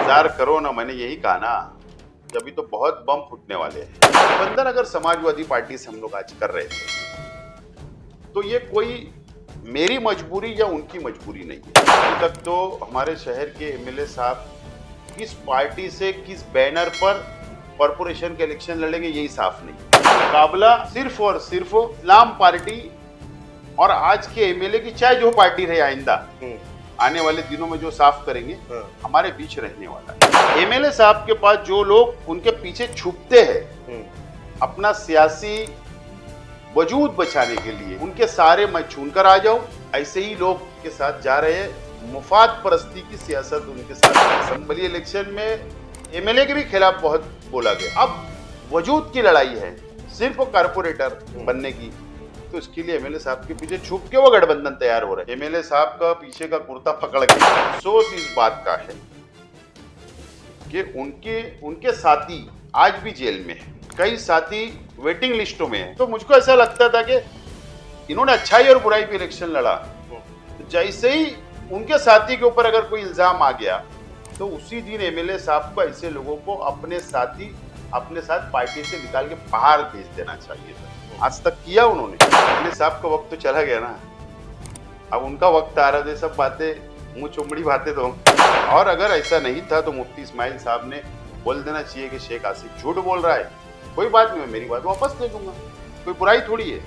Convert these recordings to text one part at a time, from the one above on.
इंतजार करो ना, मैंने यही कहा ना कि अभी तो बहुत बम फूटने वाले हैं। गठबंधन अगर समाजवादी पार्टी से हम लोग आज कर रहे थे तो ये कोई मेरी मजबूरी या उनकी मजबूरी नहीं है। अभी तक तो हमारे शहर के एमएलए साहब किस पार्टी से किस बैनर पर कॉर्पोरेशन के इलेक्शन लड़ेंगे यही साफ नहीं। मुकाबला सिर्फ और सिर्फ इस्लाम पार्टी और आज के एमएलए की, चाहे जो पार्टी रहे आइंदा आने वाले दिनों में जो साफ करेंगे हमारे बीच रहने वाला है। एमएलए साहब के पास जो लोग उनके पीछे छुपते हैं अपना सियासी वजूद बचाने के लिए, उनके सारे मैं छूनकर आ जाऊं, ऐसे ही लोग के साथ जा रहे हैं। मुफाद परस्ती की सियासत उनके साथ। असेंबली इलेक्शन में एमएलए के भी खिलाफ बहुत बोला गया। अब वजूद की लड़ाई है सिर्फ कारपोरेटर बनने की, तो इसके लिए एमएलए साहब के पीछे छुप के वो गठबंधन तैयार हो रहे हैं। एमएलए साहब का पीछे का कुर्ता पकड़ के अफसोस इस बात का है कि उनके साथी आज भी जेल में है, कई साथी वेटिंग लिस्टों में है। तो मुझको ऐसा लगता था कि इन्होंने अच्छाई और बुराई पे इलेक्शन लड़ा, तो जैसे ही उनके साथी के ऊपर अगर कोई इल्जाम आ गया तो उसी दिन एमएलए साहब को ऐसे लोगों को अपने साथ पार्टी से निकाल के बाहर भेज देना चाहिए था। आज तक किया उन्होंने। एमएलए साहब का वक्त तो चला गया ना, अब उनका वक्त आ रहा है। सब बातें मुंह चुमड़ी बातें तो, और अगर ऐसा नहीं था तो मुफ्ती इस्माइल साहब ने बोल देना चाहिए कि शेख आसिफ झूठ बोल रहा है, कोई बात नहीं, मैं मेरी बात वापस ले लूंगा, कोई बुराई थोड़ी है।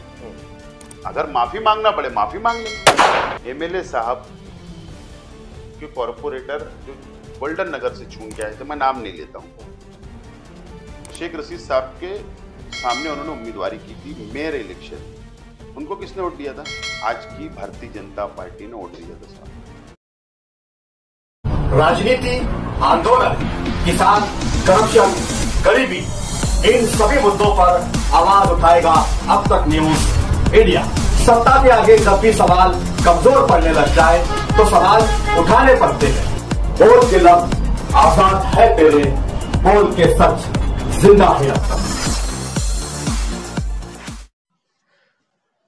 अगर माफी मांगना पड़े माफी मांग लेंगे। एमएलए साहब के कॉर्पोरेटर जो गोल्डन नगर से चुन के आए थे, मैं नाम नहीं लेता हूं, शेख रशीद साहब के सामने उन्होंने उम्मीदवारी की थी मेयर इलेक्शन। उनको किसने वोट दिया था? आज की भारतीय जनता पार्टी ने वोट दिया था साहब। राजनीति, आंदोलन, किसान, करप्शन, गरीबी, इन सभी मुद्दों पर आवाज उठाएगा अब तक न्यूज इंडिया। सत्ता के आगे जब भी सवाल कमजोर पड़ने लग जाए तो सवाल उठाने पड़ते हैं। बोल के लफ्ज आजाद है तेरे, बोल के सच जिंदा है अब तक।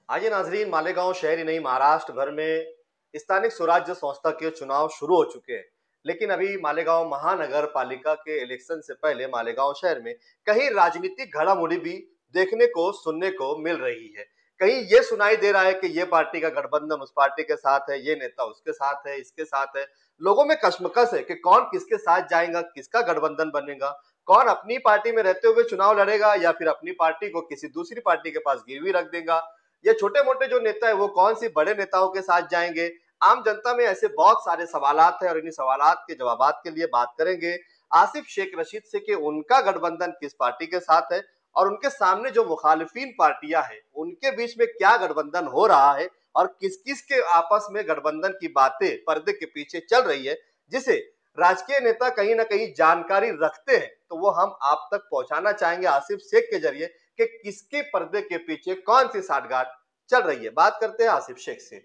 आइए नाजरीन, मालेगांव शहर ही नहीं महाराष्ट्र भर में स्थानिक स्वराज्य संस्था के चुनाव शुरू हो चुके हैं, लेकिन अभी मालेगांव महानगर पालिका के इलेक्शन से पहले मालेगांव शहर में कहीं राजनीतिक घड़ामुड़ी भी देखने को सुनने को मिल रही है। कहीं ये सुनाई दे रहा है कि ये पार्टी का गठबंधन उस पार्टी के साथ है, ये नेता उसके साथ है, इसके साथ है। लोगों में कश्मकश है कि कौन किसके साथ जाएगा, किसका गठबंधन बनेगा, कौन अपनी पार्टी में रहते हुए चुनाव लड़ेगा या फिर अपनी पार्टी को किसी दूसरी पार्टी के पास गिरवी रख देगा। ये छोटे मोटे जो नेता है वो कौन सी बड़े नेताओं के साथ जाएंगे। आम जनता में ऐसे बहुत सारे सवालात हैं और इन्हीं सवालात के जवाबात के लिए बात करेंगे आसिफ शेख रशीद से कि उनका गठबंधन किस पार्टी के साथ है और उनके सामने जो मुखालिफिन पार्टियां हैं उनके बीच में क्या गठबंधन हो रहा है और किस किस के आपस में गठबंधन की बातें पर्दे के पीछे चल रही है, जिसे राजकीय नेता कहीं ना कहीं जानकारी रखते हैं। तो वो हम आप तक पहुंचाना चाहेंगे आसिफ शेख के जरिए कि किसके पर्दे के पीछे कौन सी साठगांठ चल रही है। बात करते हैं आसिफ शेख से।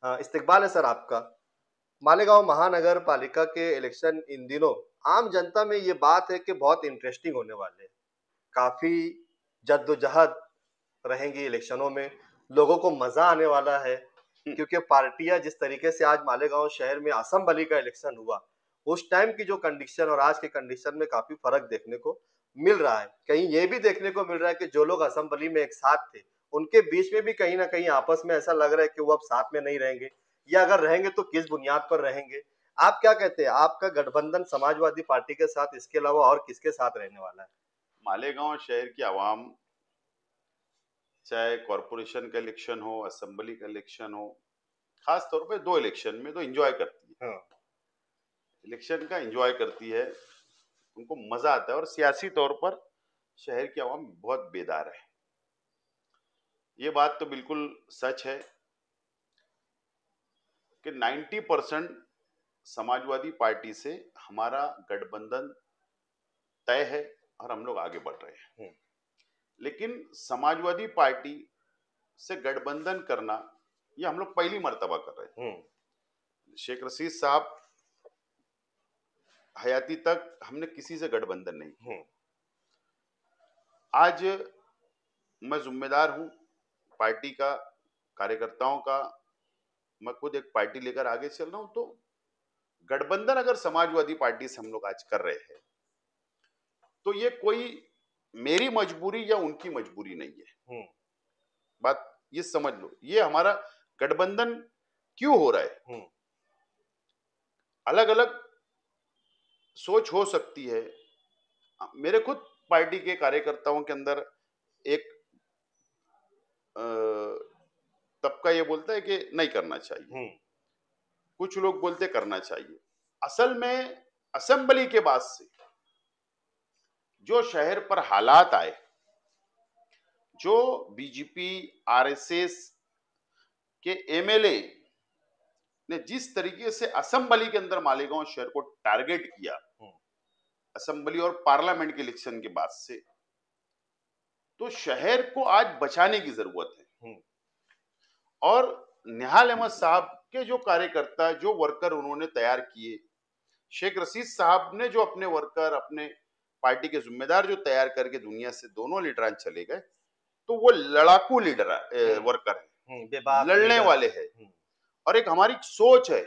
इस्तकबाल है सर आपका। मालेगांव महानगर पालिका के इलेक्शन इन दिनों आम जनता में ये बात है कि बहुत इंटरेस्टिंग होने वाले हैं, काफी जद्दोजहद रहेंगी इलेक्शनों में, लोगों को मजा आने वाला है क्योंकि पार्टियां जिस तरीके से आज मालेगांव शहर में असेंबली का इलेक्शन हुआ, उस टाइम की जो कंडीशन और आज के कंडीशन में काफी फर्क देखने को मिल रहा है। कहीं ये भी देखने को मिल रहा है कि जो लोग असेंबली में एक साथ थे उनके बीच में भी कहीं ना कहीं आपस में ऐसा लग रहा है कि वो अब साथ में नहीं रहेंगे, या अगर रहेंगे तो किस बुनियाद पर रहेंगे। आप क्या कहते हैं, आपका गठबंधन समाजवादी पार्टी के साथ इसके अलावा और किसके साथ रहने वाला है? मालेगांव शहर की आवाम, चाहे कॉरपोरेशन का इलेक्शन हो, असेंबली का इलेक्शन हो, खास तौर पे दो इलेक्शन में तो एंजॉय करती है। इलेक्शन का एंजॉय करती है, उनको मजा आता है और सियासी तौर पर शहर की आवाम बहुत बेदार है। ये बात तो बिल्कुल सच है कि 90% समाजवादी पार्टी से हमारा गठबंधन तय है और हम लोग आगे बढ़ रहे हैं। लेकिन समाजवादी पार्टी से गठबंधन करना ये हम लोग पहली मर्तबा कर रहे हैं। शेख रशीद साहब हयाती तक हमने किसी से गठबंधन नहीं किया। आज मैं जिम्मेदार हूं पार्टी का, कार्यकर्ताओं का, मैं खुद एक पार्टी लेकर आगे चल रहा हूं, तो गठबंधन अगर समाजवादी पार्टी से हम लोग आज कर रहे हैं तो ये कोई मेरी मजबूरी या उनकी मजबूरी नहीं है। बात ये समझ लो, ये हमारा गठबंधन क्यों हो रहा है। अलग अलग सोच हो सकती है। मेरे खुद पार्टी के कार्यकर्ताओं के अंदर एक तबका ये बोलता है कि नहीं करना चाहिए, कुछ लोग बोलते करना चाहिए। असल में असेंबली के बाद से जो शहर पर हालात आए, जो बीजेपी आरएसएस के एमएलए ने जिस तरीके से असेंबली के अंदर मालेगांव शहर को टारगेट किया, असेंबली और पार्लियामेंट के इलेक्शन के बाद से, तो शहर को आज बचाने की जरूरत है। और निहाल अहमद साहब के जो कार्यकर्ता, जो वर्कर उन्होंने तैयार किए, शेख रशीद साहब ने जो अपने वर्कर, अपने पार्टी के जिम्मेदार जो तैयार करके दुनिया से दोनों लीडरान चले गए, तो वो लड़ाकू लीडर वर्कर है, लड़ने वाले हैं। और एक हमारी सोच है,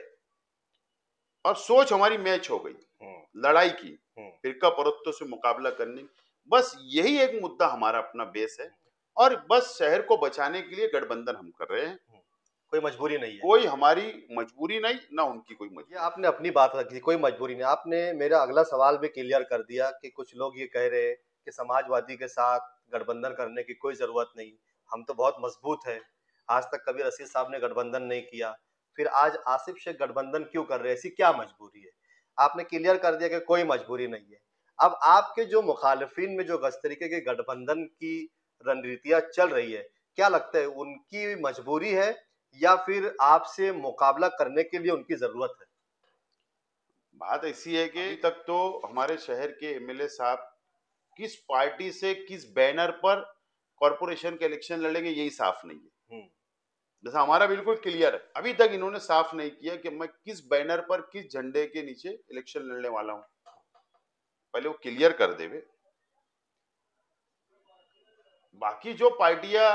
और सोच हमारी मैच हो गई लड़ाई की, फिरका परस्तों से मुकाबला करने। बस यही एक मुद्दा हमारा अपना बेस है, और बस शहर को बचाने के लिए गठबंधन हम कर रहे हैं। कोई मजबूरी नहीं है, कोई हमारी मजबूरी नहीं, ना उनकी कोई मजबूरी। ये आपने अपनी बात रखी, कोई मजबूरी नहीं। आपने मेरा अगला सवाल भी क्लियर कर दिया कि कुछ लोग ये कह रहे हैं कि समाजवादी के साथ गठबंधन करने की कोई जरूरत नहीं, हम तो बहुत मजबूत है, आज तक कभी रशीद साहब ने गठबंधन नहीं किया, फिर आज आसिफ शेख गठबंधन क्यों कर रहे हैं, ऐसी क्या मजबूरी है। आपने क्लियर कर दिया कि कोई मजबूरी नहीं है। अब आपके जो मुखालिफिन में जो इस तरीके के गठबंधन की रणनीतियां चल रही है, क्या लगता है उनकी मजबूरी है या फिर आपसे मुकाबला करने के लिए उनकी जरूरत है? बात ऐसी है कि अभी तक तो हमारे शहर के एमएलए साहब किस पार्टी से किस बैनर पर कॉर्पोरेशन के इलेक्शन लड़ेंगे यही साफ नहीं है। जैसा हमारा बिल्कुल क्लियर है, अभी तक इन्होंने साफ नहीं किया कि मैं किस बैनर पर, किस झंडे के नीचे इलेक्शन लड़ने वाला हूं। पहले वो क्लियर कर देवे। बाकी जो पार्टियां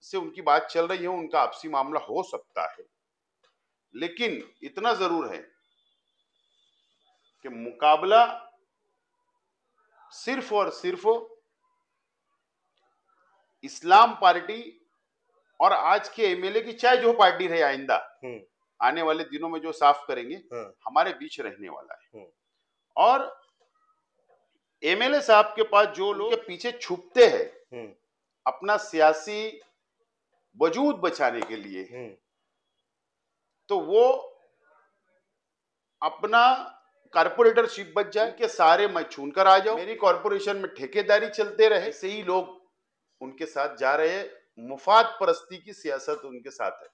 से उनकी बात चल रही है, उनका आपसी मामला हो सकता है, लेकिन इतना जरूर है कि मुकाबला सिर्फ और सिर्फ इस्लाम पार्टी और आज के एमएलए की, चाहे जो पार्टी रहे आइंदा आने वाले दिनों में जो साफ करेंगे, हमारे बीच रहने वाला है। और एमएलए साहब के पास जो लोग के पीछे छुपते हैं अपना सियासी वजूद बचाने के लिए, तो वो अपना कारपोरेटरशिप बच जाए कि सारे मैं चुनकर आ जाऊं, मेरी कॉर्पोरेशन में ठेकेदारी चलते रहे, ऐसे ही लोग उनके साथ जा रहे हैं। मुफाद परस्ती की सियासत उनके साथ है।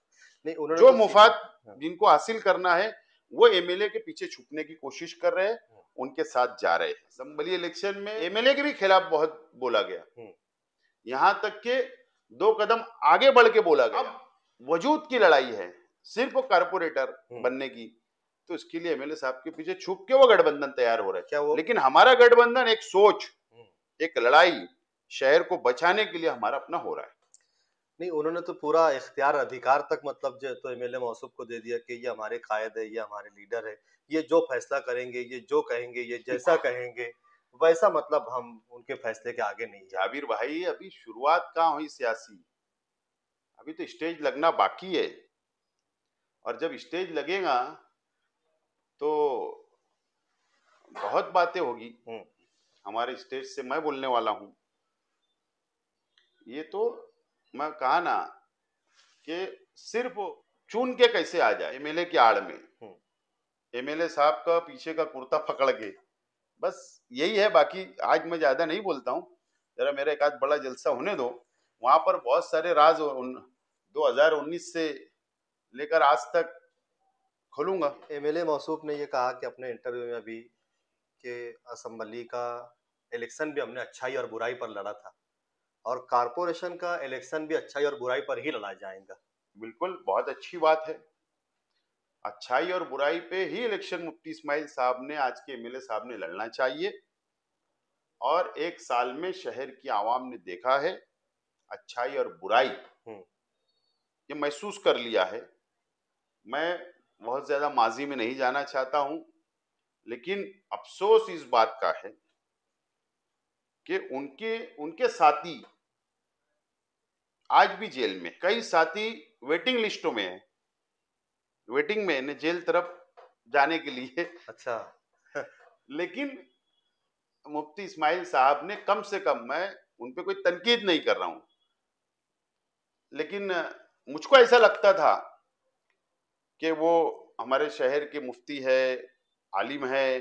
नहीं, उन्होंने जो तो मुफाद जिनको हासिल करना है वो एमएलए के पीछे छुपने की कोशिश कर रहे हैं, उनके साथ जा रहे हैं। असेंबली इलेक्शन में एमएलए के भी खिलाफ बहुत बोला गया, यहां तक के 2 कदम आगे बढ़ के बोला गया। अब वजूद की लड़ाई है सिर्फ कारपोरेटर बनने की, तो इसके लिए एमएलए साहब के पीछे छुप के वो गठबंधन तैयार हो रहा है। क्या वो? लेकिन हमारा गठबंधन एक सोच, एक लड़ाई शहर को बचाने के लिए हमारा अपना हो रहा है। नहीं, उन्होंने तो पूरा इख्तियार अधिकार तक मतलब जो तो एमएलए मौसूफ को दे दिया कि ये हमारे कायद है, ये हमारे लीडर है, ये जो फैसला करेंगे, ये जो कहेंगे, ये जैसा कहेंगे वैसा, मतलब हम उनके फैसले के आगे नहीं है। जाबिर भाई, अभी शुरुआत कहाँ हुई सियासी, अभी तो स्टेज लगना बाकी है, और जब स्टेज लगेगा तो बहुत बातें होगी। हमारे स्टेज से मैं बोलने वाला हूं। ये तो मैं कहा ना कि सिर्फ चुन के कैसे आ जाए एमएलए की आड़ में, एमएलए साहब का पीछे का कुर्ता पकड़ के, बस यही है। बाकी आज मैं ज्यादा नहीं बोलता हूं, जरा मेरा एक आध बड़ा जलसा होने दो, वहां पर बहुत सारे राज 2019 से लेकर आज तक खोलूंगा। एमएलए मौसूफ ने ये कहा कि अपने इंटरव्यू में अभी कि असेंबली का इलेक्शन भी हमने अच्छाई और बुराई पर लड़ा था, और कारपोरेशन का इलेक्शन भी अच्छाई और बुराई पर ही लड़ा जाएगा। बिल्कुल, बहुत अच्छी बात है। अच्छाई और बुराई पे ही इलेक्शन मुफ्ती इस्माइल साहब ने, आज के एमएलए साहब ने लड़ना चाहिए। और 1 साल में शहर की आवाम ने देखा है अच्छाई और बुराई, ये महसूस कर लिया है। मैं बहुत ज्यादा माजी में नहीं जाना चाहता हूं, लेकिन अफसोस इस बात का है कि उनके उनके साथी आज भी जेल में, कई साथी वेटिंग लिस्टों में है, वेटिंग में है जेल तरफ जाने के लिए। अच्छा। लेकिन मुफ्ती इस्माइल साहब ने कम से कम, मैं उन पे कोई तनकीद नहीं कर रहा हूं, लेकिन मुझको ऐसा लगता था कि वो हमारे शहर के मुफ्ती है, आलिम है,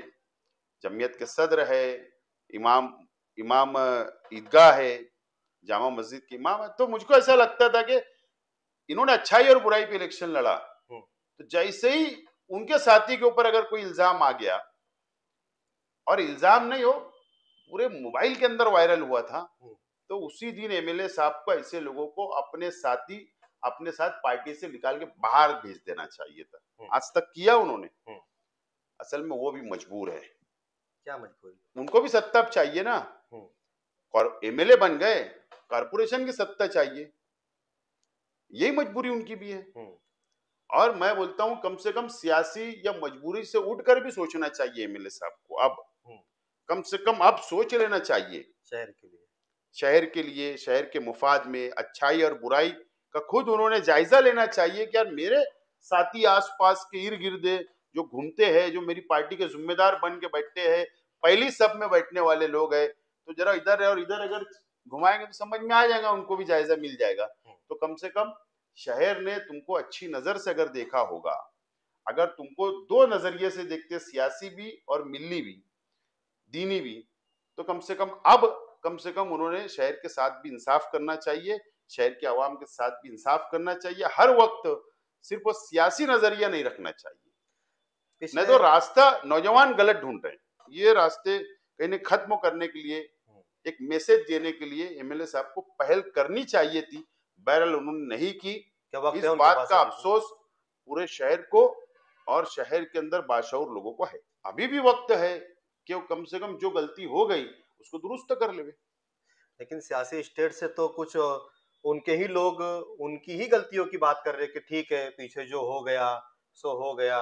जमीयत के सदर है, इमाम इमाम ईदगाह है, जामा मस्जिद के इमाम है, तो मुझको ऐसा लगता था कि इन्होंने अच्छाई और बुराई पे इलेक्शन लड़ा। तो जैसे ही उनके साथी के ऊपर अगर कोई इल्जाम आ गया, और इल्जाम नहीं हो, पूरे मोबाइल के अंदर वायरल हुआ था, तो उसी दिन एमएलए साहब को ऐसे लोगों को अपने साथी अपने साथ पार्टी से निकाल के बाहर भेज देना चाहिए था। आज तक किया उन्होंने। असल में वो भी मजबूर है। क्या मजबूरी? उनको भी सत्ता चाहिए ना, और एमएलए बन गए, कारपोरेशन की सत्ता चाहिए, यही मजबूरी उनकी भी है। और मैं बोलता हूं कम से कम सियासी या मजबूरी से उठकर भी सोचना चाहिए एमएलए साहब को। अब कम से कम अब सोच लेना चाहिए शहर के लिए, शहर के लिए, शहर के मुफाद में, अच्छाई और बुराई का खुद उन्होंने जायजा लेना चाहिए कि यार मेरे साथी आसपास के इर्द गिर्द जो घूमते हैं, जो मेरी पार्टी के जिम्मेदार बन के बैठते हैं, पहली सब में बैठने वाले लोग हैं, तो जरा इधर और इधर अगर घुमाएंगे तो समझ में आ जाएगा, उनको भी जायजा मिल जाएगा। तो कम से कम शहर ने तुमको अच्छी नजर से अगर देखा होगा, अगर तुमको दो नजरिए से देखते, सियासी भी और मिल्ली भी, दीनी भी, तो कम से कम उन्होंने शहर के साथ भी इंसाफ करना चाहिए, शहर के आवाम के साथ भी इंसाफ करना चाहिए। हर वक्त सिर्फ वो सियासी नजरिया नहीं रखना चाहिए, नहीं तो रास्ता नौजवान गलत ढूंढ रहे हैं। ये रास्ते कहीं न खत्म करने के लिए, एक मैसेज देने के लिए एमएलए साहब को पहल करनी चाहिए थी, बहरहाल उन्होंने नहीं की। इस बात का अफसोस पूरे शहर को और शहर के अंदर बाशऊर लोगों को है। अभी भी वक्त है कि वो कम से कम जो गलती हो गई उसको दुरुस्त कर ले। लेकिन सियासी स्टेट से तो कुछ उनके ही लोग उनकी ही गलतियों की बात कर रहे कि ठीक है, पीछे जो हो गया सो हो गया।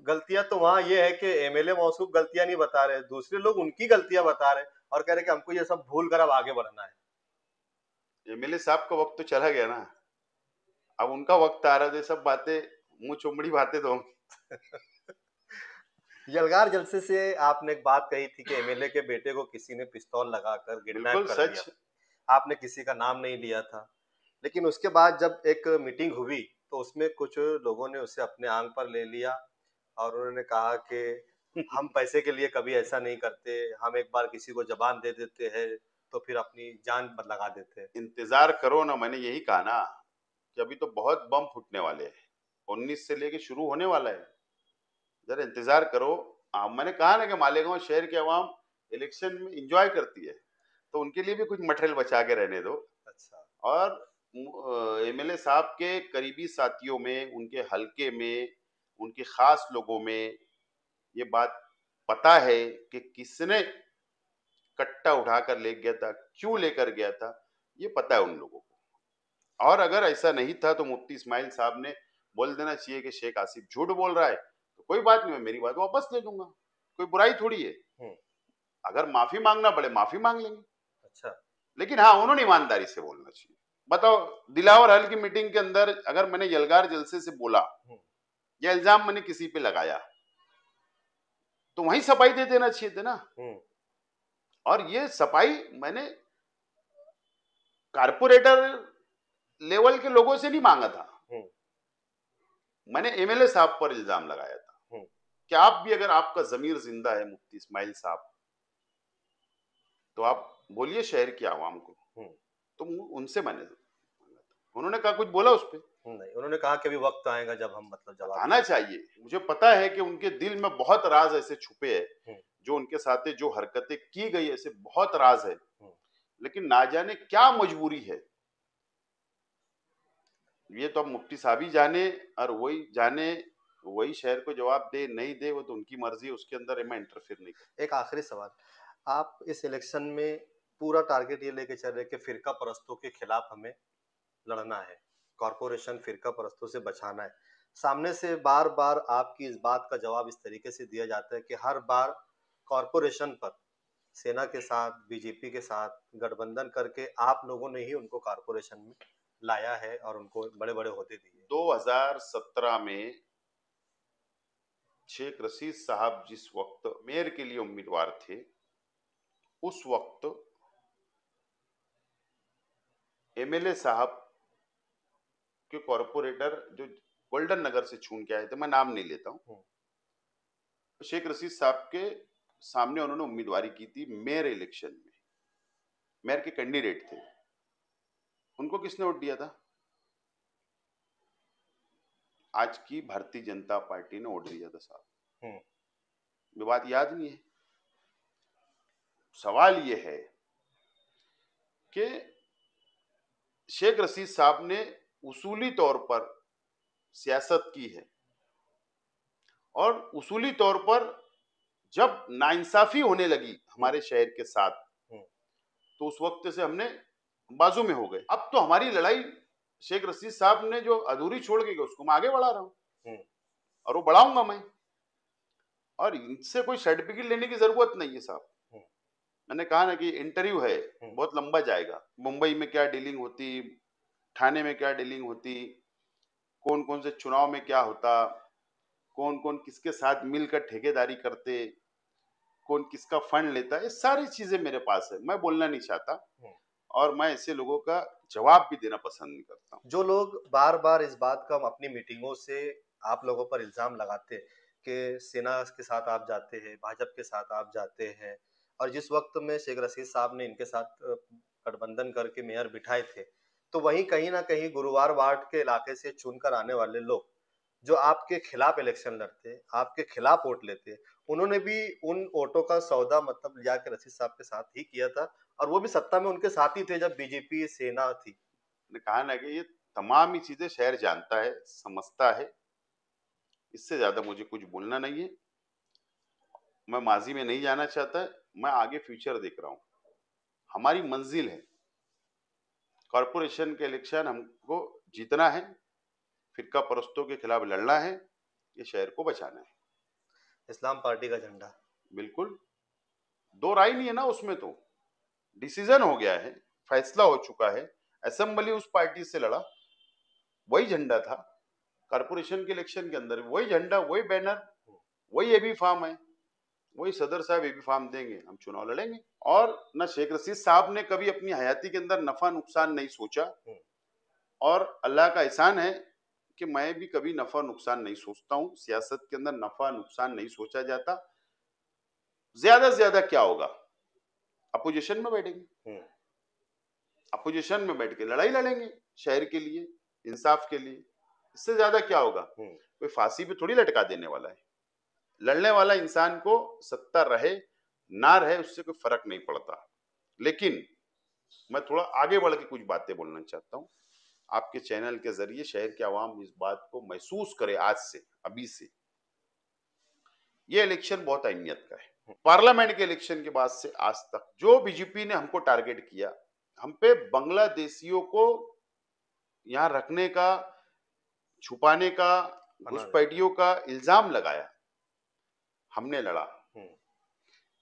गलतियां तो वहां ये है कि एमएलए मौसूफ गलतियां नहीं बता रहे, दूसरे लोग उनकी गलतियां बता रहे और कह रहे कि हमको ये सब भूल कर अब आगे बढ़ना है। एमएलए साहब का वक्त तो चला गया ना, अब उनका वक्त आ रहा है। सब बातें मुंह चुमड़ी बातें तो यलगार जलसे से आपने एक बात कही थी कि एमएलए के बेटे को किसी ने पिस्तौल लगाकर किडनैप कर लिया। आपने किसी का नाम नहीं लिया था, लेकिन उसके बाद जब एक मीटिंग हुई तो उसमें कुछ लोगों ने उसे अपने आंग पर ले लिया और उन्होंने कहा कि हम पैसे के लिए कभी ऐसा नहीं करते, हम एक बार किसी को जबान दे देते हैं तो फिर अपनी जान पर लगा देते हैं। इंतजार करो ना, मैंने यही कहा ना कि अभी तो बहुत बम फूटने वाले हैं, 19 से लेके शुरू होने वाला है, जरा इंतजार करो। मैंने कहा ना कि मालेगांव शहर के अवाम इलेक्शन में एंजॉय करती है, तो उनके लिए भी कुछ मटेरियल बचा के रहने दो। अच्छा। और एमएलए साहब के करीबी साथियों में, उनके हलके में, उनके खास लोगों में ये बात पता है कि किसने कट्टा उठाकर ले गया था, क्यों लेकर गया था, ये पता है उन लोगों को। और अगर ऐसा नहीं था तो मुफ्ती इस्माइल साहब ने बोल देना चाहिए कि शेख आसिफ झूठ बोल रहा है, तो कोई बात नहीं, मैं मेरी बात वापस ले लूंगा, कोई बुराई थोड़ी है। अगर माफी मांगना पड़े माफी मांग लेंगे। अच्छा। लेकिन हाँ, उन्होंने ईमानदारी से बोलना चाहिए। बताओ, दिलावर हल की मीटिंग के अंदर अगर मैंने यलगार जलसे से बोला या इल्जाम मैंने किसी पे लगाया, तो वहीं सफाई दे देना चाहिए थे ना। और ये सफाई मैंने कारपोरेटर लेवल के लोगों से नहीं मांगा था, मैंने एमएलए साहब पर इल्जाम लगाया था कि आप भी, अगर आपका जमीर जिंदा है मुफ्ती इस्माइल साहब, तो आप बोलिए शहर की आवाम को। तो उनसे मैंने, उन्होंने कहा कुछ बोला उस पर नहीं, उन्होंने कहा कि अभी वक्त आएगा जब हम जवाब आना चाहिए। मुझे पता है कि उनके दिल में बहुत राज ऐसे छुपे हैं, जो उनके साथ जो हरकतें की गई ऐसे बहुत राज है, लेकिन ना जाने क्या मजबूरी है, ये तो अब मुफ्ती साहब ही जाने, और वही जाने, वही शहर को जवाब दे नहीं दे, वो तो उनकी मर्जी, उसके अंदर मैं इंटरफेयर नहीं कर। एक आखिरी सवाल, आप इस इलेक्शन में पूरा टारगेट ये लेके चल रहे कि फिरका परस्तों के खिलाफ हमें लड़ना है, कॉरपोरेशन फिरका परस्तों से बचाना है, सामने से बार बार आपकी इस बात का जवाब इस तरीके से दिया जाता है कि हर बार कॉरपोरेशन पर सेना के साथ, बीजेपी के साथ गठबंधन करके आप लोगों ने ही उनको कॉरपोरेशन में लाया है और उनको बड़े-बड़े ओहदे दिए। 2017 में शेख रशीद साहब जिस वक्त मेयर के लिए उम्मीदवार थे, उस वक्त एमएलए साहब के कॉरपोरेटर जो गोल्डन नगर से चुन के आए थे, मैं नाम नहीं लेता हूं, शेख रशीद साहब के सामने उन्होंने उम्मीदवारी की थी मेयर इलेक्शन में। मेयर के कैंडिडेट थे, उनको किसने वोट दिया था? आज की भारतीय जनता पार्टी ने वोट दिया था साहब। ये बात याद नहीं है। सवाल ये है कि शेख रशीद साहब ने उसूली तौर पर सियासत की है और उसूली तौर पर जब नाइंसाफी होने लगी हमारे शहर के साथ, तो उस वक्त से हमने बाजू में हो गए। अब तो हमारी लड़ाई शेख रशीद साहब ने जो अधूरी छोड़ के गए उसको मैं आगे बढ़ा रहा हूं और वो बढ़ाऊंगा मैं। और इनसे कोई सर्टिफिकेट लेने की जरूरत नहीं है साहब। मैंने कहा ना कि इंटरव्यू है, बहुत लंबा जाएगा। मुंबई में क्या डीलिंग होती, ठाणे में क्या डीलिंग होती, कौन कौन से चुनाव में क्या होता, कौन कौन किसके साथ मिलकर ठेकेदारी करते, कौन किसका फंड लेता है, ये सारी चीजें मेरे पास है। मैं बोलना नहीं चाहता और मैं ऐसे लोगों का जवाब भी देना पसंद नहीं करता। जो लोग बार बार इस बात का अपनी मीटिंगों से आप लोगों पर इल्जाम लगाते कि सेना के साथ आप जाते हैं, भाजपा के साथ आप जाते हैं, और जिस वक्त में शेख रशीद साहब ने इनके साथ गठबंधन करके मेयर बिठाए थे, तो वहीं कहीं ना कहीं गुरुवार वार्ड के इलाके से चुनकर आने वाले लोग जो आपके खिलाफ इलेक्शन लड़ते, आपके खिलाफ वोट लेते, उन्होंने भी उन वोटों का सौदा मतलब लिया के रशीद साहब के साथ ही किया था, और वो भी सत्ता में उनके साथ ही थे जब बीजेपी सेना थी। मैंने कहा ना कि ये तमाम ही चीजें शहर जानता है, समझता है। इससे ज्यादा मुझे कुछ बोलना नहीं है। मैं माजी में नहीं जाना चाहता, मैं आगे फ्यूचर देख रहा हूं। हमारी मंजिल है कॉरपोरेशन के इलेक्शन, हमको जीतना है, फिरका परस्तों के खिलाफ लड़ना है, ये शहर को बचाना है। इस्लाम पार्टी का झंडा बिल्कुल, दो राय नहीं है ना उसमें, तो डिसीजन हो गया है, फैसला हो चुका है। असेंबली उस पार्टी से लड़ा, वही झंडा था। कॉरपोरेशन के इलेक्शन के अंदर वही झंडा, वही बैनर, वही एबी फार्म है, वही सदर साहब एबी फार्म देंगे, हम चुनाव लड़ेंगे। और न शेख रशीद साहब ने कभी अपनी हयाती के अंदर नफा नुकसान नहीं सोचा, और अल्लाह का एहसान है कि मैं भी कभी नफा नुकसान नहीं सोचता हूं। सियासत के अंदर नफा नुकसान नहीं सोचा जाता। ज्यादा से ज्यादा क्या होगा, अपोजिशन में बैठेंगे, अपोजिशन में बैठ के लड़ाई लड़ेंगे शहर के लिए, इंसाफ के लिए। इससे ज्यादा क्या होगा? कोई फांसी पे थोड़ी लटका देने वाला है। लड़ने वाला इंसान को सत्ता रहे ना रहे उससे कोई फर्क नहीं पड़ता। लेकिन मैं थोड़ा आगे बढ़ के कुछ बातें बोलना चाहता हूं आपके चैनल के जरिए, शहर के आवाम इस बात को महसूस करे आज से, अभी से। ये इलेक्शन बहुत अहमियत का है। पार्लियामेंट के इलेक्शन के बाद से आज तक जो बीजेपी ने हमको टारगेट किया, हम पे बांग्लादेशियों को यहां रखने का, छुपाने का, घुसपैठियों का इल्जाम लगाया, हमने लड़ा।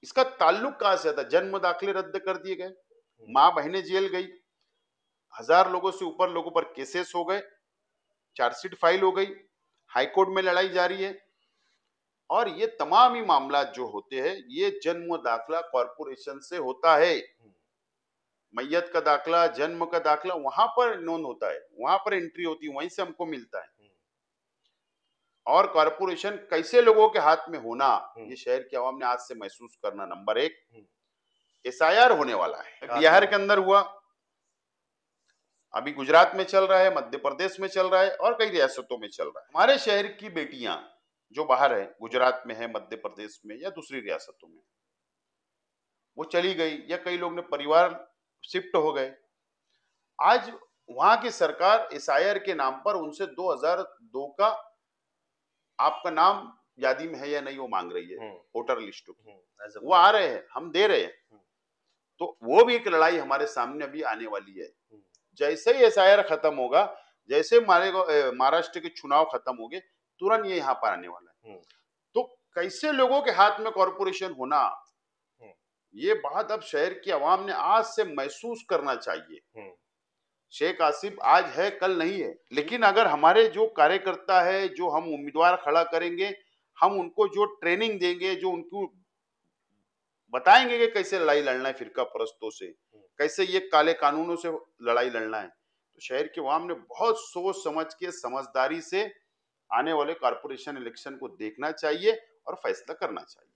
इसका ताल्लुक कहां से था? जन्म दाखिले रद्द कर दिए गए, मां बहनें जेल गई, 1000 लोगों से ऊपर लोगों पर केसेस हो गए, चार्जशीट फाइल हो गई, हाईकोर्ट में लड़ाई जारी है। और ये तमाम ही मामला जो होते हैं, ये जन्म दाखिला कॉरपोरेशन से होता है। मैयत का दाखला, जन्म का दाखला वहां पर नोंद होता है, वहां पर एंट्री होती है, वहीं से हमको मिलता है। और कॉरपोरेशन कैसे लोगों के हाथ में होना, ये शहर के आवाम ने आज से महसूस करना। नंबर 1, एसआईआर होने वाला है। बिहार के अंदर हुआ, अभी गुजरात में चल रहा है, मध्य प्रदेश में चल रहा है और कई रियासतों में चल रहा है। हमारे शहर की बेटियां जो बाहर है, गुजरात में है, मध्य प्रदेश में या दूसरी रियासतों में, वो चली गई, या कई लोग ने परिवार शिफ्ट हो गए। आज वहां की सरकार एसआईआर के नाम पर उनसे 2002 का आपका नाम यादी में है या नहीं वो मांग रही है, वोटर लिस्ट की। वो आ रहे हैं, हम दे रहे हैं। तो वो भी एक लड़ाई हमारे सामने अभी आने वाली है। जैसे ही एसआईआर खत्म होगा, जैसे महाराष्ट्र के चुनाव खत्म हो गए तुरंत ये यहाँ पर आने वाला है। तो कैसे लोगों के हाथ में कॉरपोरेशन होना, ये बात अब शहर की आवाम ने आज से महसूस करना चाहिए। शेख आसिफ आज है कल नहीं है, लेकिन अगर हमारे जो कार्यकर्ता है, जो हम उम्मीदवार खड़ा करेंगे, हम उनको जो ट्रेनिंग देंगे, जो उनको बताएंगे कि कैसे लड़ाई लड़ना है फिरका परस्तों से, कैसे ये काले कानूनों से लड़ाई लड़ना है, तो शहर के आवाम ने बहुत सोच समझ के समझदारी से आने वाले कॉर्पोरेशन इलेक्शन को देखना चाहिए और फैसला करना चाहिए।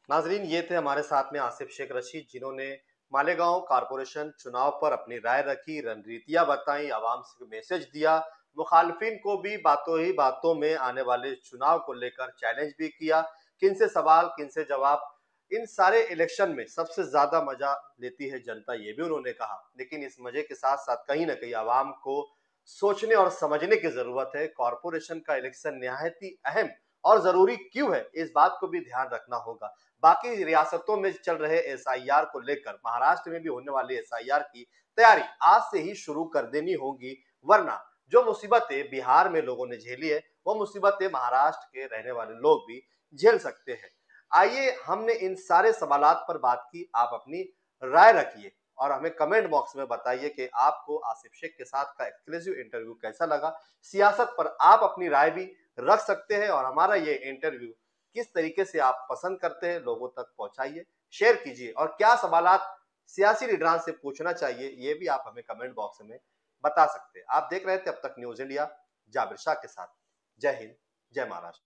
नाजरीन, ये थे हमारे साथ में आसिफ शेख रशीद, जिन्होंने मालेगांव कॉरपोरेशन चुनाव पर अपनी राय रखी, रणनीतियां बताई, आवाम से मैसेज दिया, मुखालफिन को भी बातों ही बातों में आने वाले चुनाव को लेकर चैलेंज भी किया। किन से सवाल किन से जवाब, इन सारे इलेक्शन में सबसे ज्यादा मजा लेती है जनता, ये भी उन्होंने कहा। लेकिन इस मजे के साथ साथ कहीं ना कहीं आवाम को सोचने और समझने की जरूरत है। कॉरपोरेशन का इलेक्शन निहायत ही अहम और जरूरी क्यों है, इस बात को भी ध्यान रखना होगा। बाकी रियासतों में चल रहे एसआईआर को लेकर महाराष्ट्र में भी होने वाली एसआईआर की तैयारी आज से ही शुरू कर देनी होगी, वरना जो मुसीबतें बिहार में लोगों ने झेली है वो मुसीबतें महाराष्ट्र के रहने वाले लोग भी झेल सकते हैं। आइए, हमने इन सारे सवालात पर बात की, आप अपनी राय रखिए और हमें कमेंट बॉक्स में बताइए कि आपको आसिफ शेख के साथ का एक्सक्लूसिव इंटरव्यू कैसा लगा। सियासत पर आप अपनी राय भी रख सकते हैं और हमारा ये इंटरव्यू किस तरीके से आप पसंद करते हैं लोगों तक पहुंचाइए, शेयर कीजिए और क्या सवालात सियासी लीडरान से पूछना चाहिए ये भी आप हमें कमेंट बॉक्स में बता सकते हैं। आप देख रहे थे अब तक न्यूज इंडिया, जाबिर शाह के साथ। जय हिंद, जय महाराष्ट्र।